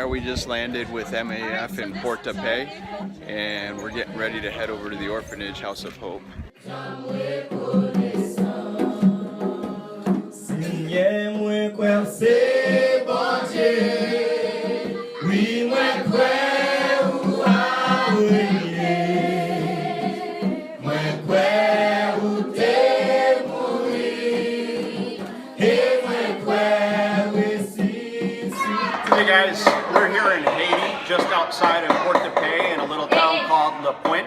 We just landed with MAF in Pointe, and we're getting ready to head over to the orphanage, House of Hope. Hey guys, we're here in Haiti, just outside of Pointe in a little town called Pointe,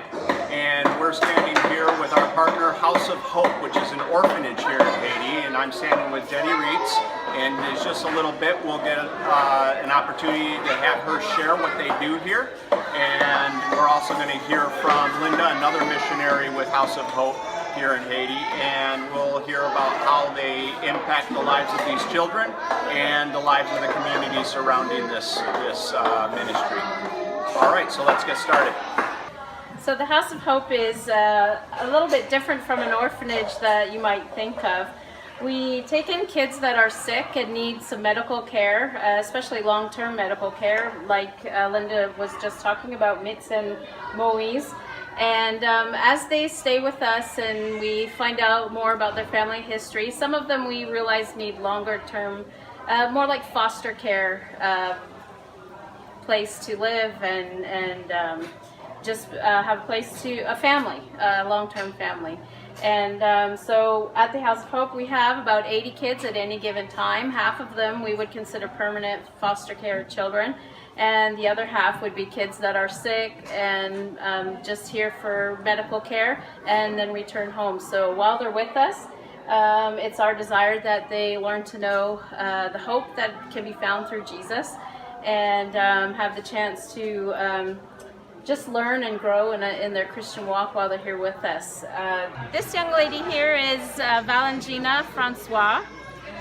and we're standing here with our partner House of Hope, which is an orphanage here in Haiti, and I'm standing with Jenny Reitz, and in just a little bit we'll get an opportunity to have her share what they do here, and we're also going to hear from Linda, another missionary with House of Hope here in Haiti, and we'll hear about how they impact the lives of these children and the lives of the community surrounding this ministry. All right, so let's get started. So the House of Hope is a little bit different from an orphanage that you might think of. We take in kids that are sick and need some medical care, especially long-term medical care, like Linda was just talking about, Reitz and Manís. And as they stay with us and we find out more about their family history, some of them we realize need longer term, more like foster care place to live and just have a place to, a family, a long-term family. And so at the House of Hope we have about 80 kids at any given time. Half of them we would consider permanent foster care children, and the other half would be kids that are sick and just here for medical care and then return home. So while they're with us, it's our desire that they learn to know the hope that can be found through Jesus, and have the chance to just learn and grow in their Christian walk while they're here with us. This young lady here is Valentina Francois.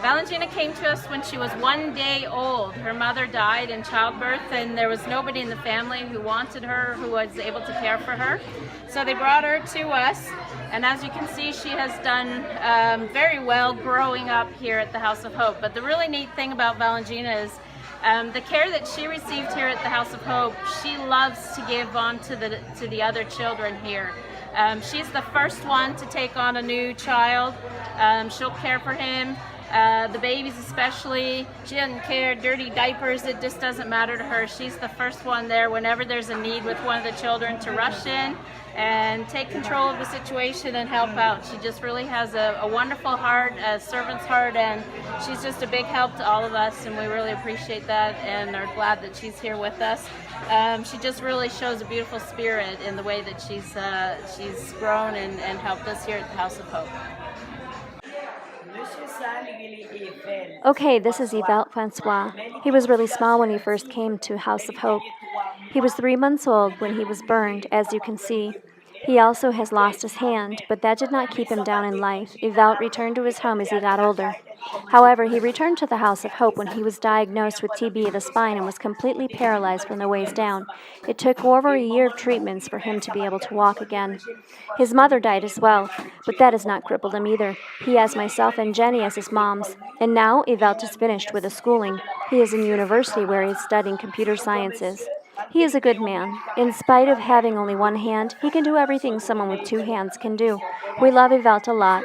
Valentina came to us when she was 1 day old. Her mother died in childbirth, and there was nobody in the family who wanted her, who was able to care for her. So they brought her to us, and as you can see, she has done very well growing up here at the House of Hope. But the really neat thing about Valentina is the care that she received here at the House of Hope, she loves to give on to the other children here. She's the first one to take on a new child. She'll care for him. The babies especially, she doesn't care, dirty diapers, it just doesn't matter to her. She's the first one there whenever there's a need with one of the children to rush in and take control of the situation and help out. She just really has a wonderful heart, a servant's heart, and she's just a big help to all of us, and we really appreciate that and are glad that she's here with us. She just really shows a beautiful spirit in the way that she's grown and helped us here at the House of Hope. Okay, this is Yvette Francois. He was really small when he first came to House of Hope. He was 3 months old when he was burned, as you can see. He also has lost his hand, but that did not keep him down in life. Yvette returned to his home as he got older. However, he returned to the House of Hope when he was diagnosed with TB of the spine and was completely paralyzed from the waist down. It took over a year of treatments for him to be able to walk again. His mother died as well, but that has not crippled him either. He has myself and Jenny as his moms. And now Yvette is finished with his schooling. He is in university where he is studying computer sciences. He is a good man. In spite of having only one hand, he can do everything someone with 2 hands can do. We love Yvette a lot.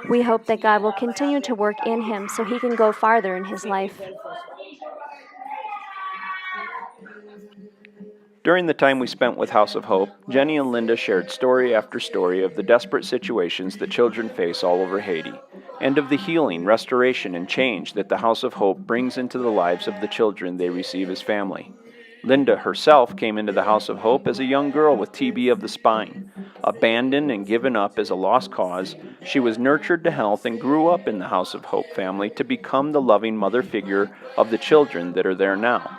We hope that God will continue to work in him so he can go farther in his life. During the time we spent with House of Hope, Jenny and Linda shared story after story of the desperate situations that children face all over Haiti, and of the healing, restoration, and change that the House of Hope brings into the lives of the children they receive as family. Linda herself came into the House of Hope as a young girl with TB of the spine. Abandoned and given up as a lost cause, she was nurtured to health and grew up in the House of Hope family to become the loving mother figure of the children that are there now.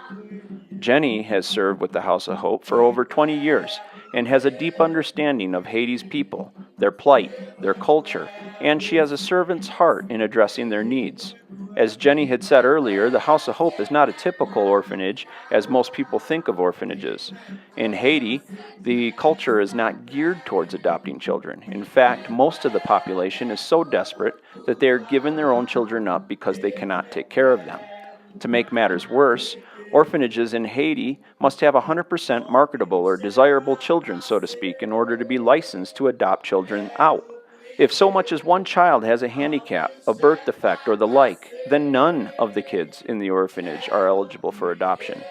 Jenny has served with the House of Hope for over 20 years and has a deep understanding of Haiti's people, their plight, their culture, and she has a servant's heart in addressing their needs. As Jenny had said earlier, the House of Hope is not a typical orphanage as most people think of orphanages. In Haiti, the culture is not geared towards adopting children. In fact, most of the population is so desperate that they are giving their own children up because they cannot take care of them. To make matters worse, Orphanages in Haiti must have 100% marketable or desirable children, so to speak, in order to be licensed to adopt children out. If so much as one child has a handicap, a birth defect, or the like, then none of the kids in the orphanage are eligible for adoption.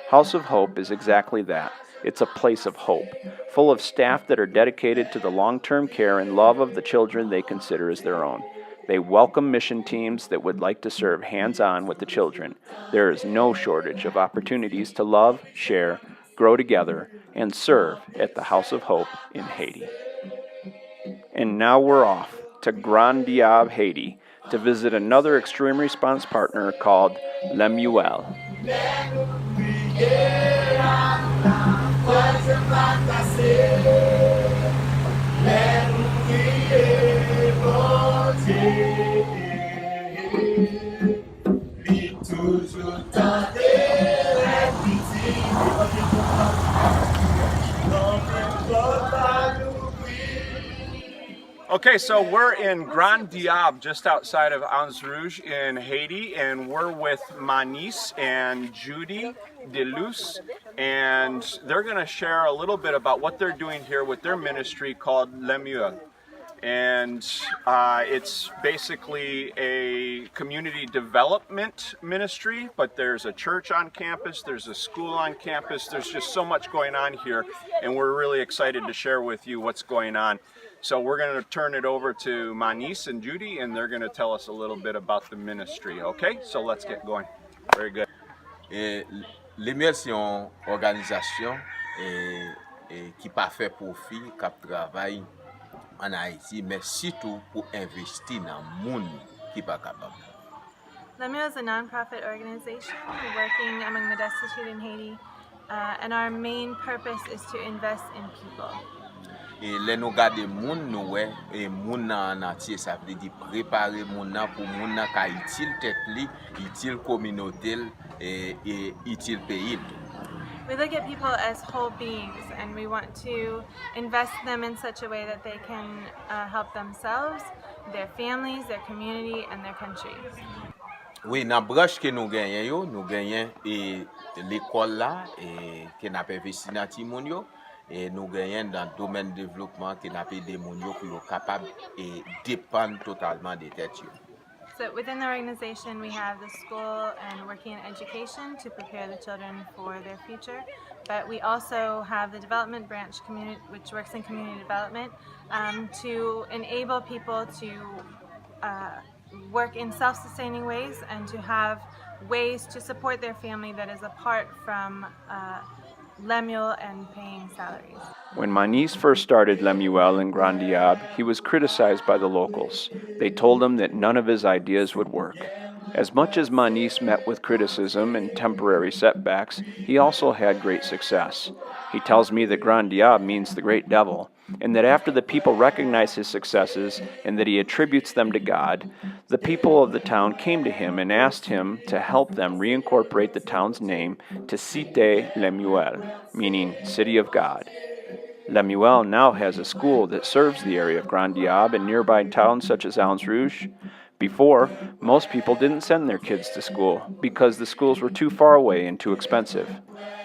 House of Hope is exactly that. It's a place of hope, full of staff that are dedicated to the long-term care and love of the children they consider as their own. They welcome mission teams that would like to serve hands-on with the children. There is no shortage of opportunities to love, share, grow together, and serve at the House of Hope in Haiti. And now we're off to Gran Diab, Haiti, to visit another extreme response partner called Lemuel. Okay, so we're in Gran Diab, just outside of Anse Rouge in Haiti, and we're with Manís and Judy, Dilus, and they're going to share a little bit about what they're doing here with their ministry called Lemuel. And it's basically a community development ministry, but there's a church on campus, there's a school on campus, there's just so much going on here, and we're really excited to share with you what's going on. So we're going to turn it over to Manís and Judy, and they're going to tell us a little bit about the ministry, okay? So let's get going. Very good. Lemuel, c'est une organisation qui pas fait profit, qui travaille en Haïti, mais surtout pour investir dans le monde qui pas capable. Lemuel is a non-profit organization working among the destitute in Haiti, and our main purpose is to invest in people. Et là nous garder moun nous ouais et moun en entier, ça veut dire préparer moun pour moun ka utile tête li, utile communauté et utile pays. We look at people as whole beings, and we want to invest them in such a way that they can help themselves, their families, their community, and their country. Oui, dans branche que nous gagnons l'école là et que n'a pas investi dans ti moun yo. Et nous gagnons dans le domaine du développement qui n'a pas des gens qui sont capables et dépendent totalement des têtes. So within the organization, we have the school and working in education to prepare the children for their future. But we also have the development branch, which works in community development, to enable people to work in self-sustaining ways and to have ways to support their family that is apart from Lemuel and paying salaries. When Manís first started Lemuel in Gran Diab, he was criticized by the locals. They told him that none of his ideas would work. As much as Manís met with criticism and temporary setbacks, he also had great success. He tells me that Gran Diab means the great devil, and that after the people recognize his successes and that he attributes them to God, the people of the town came to him and asked him to help them reincorporate the town's name to Cité Lemuel, meaning City of God. Lemuel now has a school that serves the area of Gran Diab and nearby towns such as Anse Rouge. Before, most people didn't send their kids to school because the schools were too far away and too expensive.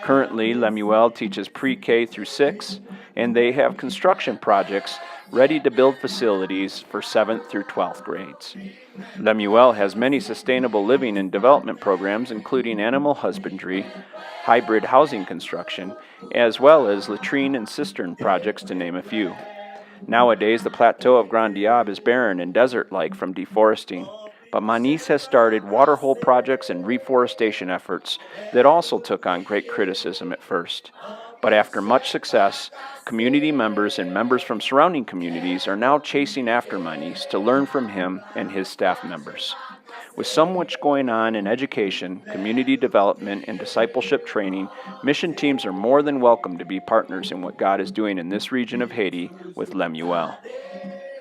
Currently, Lemuel teaches pre-K through 6, and they have construction projects ready to build facilities for 7th through 12th grades. Lemuel has many sustainable living and development programs, including animal husbandry, hybrid housing construction, as well as latrine and cistern projects, to name a few. Nowadays, the plateau of Gran Diab is barren and desert-like from deforesting, but Manís has started waterhole projects and reforestation efforts that also took on great criticism at first. But after much success, community members and members from surrounding communities are now chasing after Manís to learn from him and his staff members. With so much going on in education, community development, and discipleship training, mission teams are more than welcome to be partners in what God is doing in this region of Haiti with Lemuel.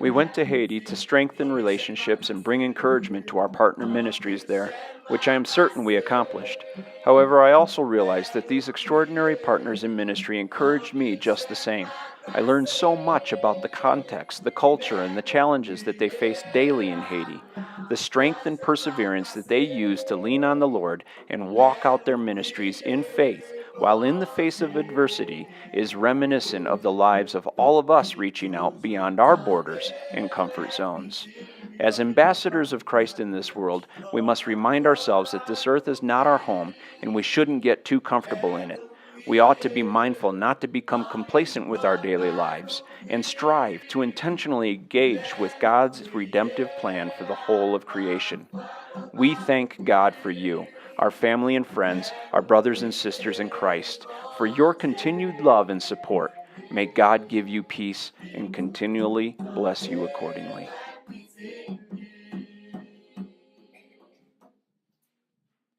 We went to Haiti to strengthen relationships and bring encouragement to our partner ministries there, which I am certain we accomplished. However, I also realized that these extraordinary partners in ministry encouraged me just the same. I learned so much about the context, the culture, and the challenges that they face daily in Haiti. The strength and perseverance that they use to lean on the Lord and walk out their ministries in faith while in the face of adversity is reminiscent of the lives of all of us reaching out beyond our borders and comfort zones. As ambassadors of Christ in this world, we must remind ourselves that this earth is not our home and we shouldn't get too comfortable in it. We ought to be mindful not to become complacent with our daily lives and strive to intentionally engage with God's redemptive plan for the whole of creation. We thank God for you, our family and friends, our brothers and sisters in Christ, for your continued love and support. May God give you peace and continually bless you accordingly.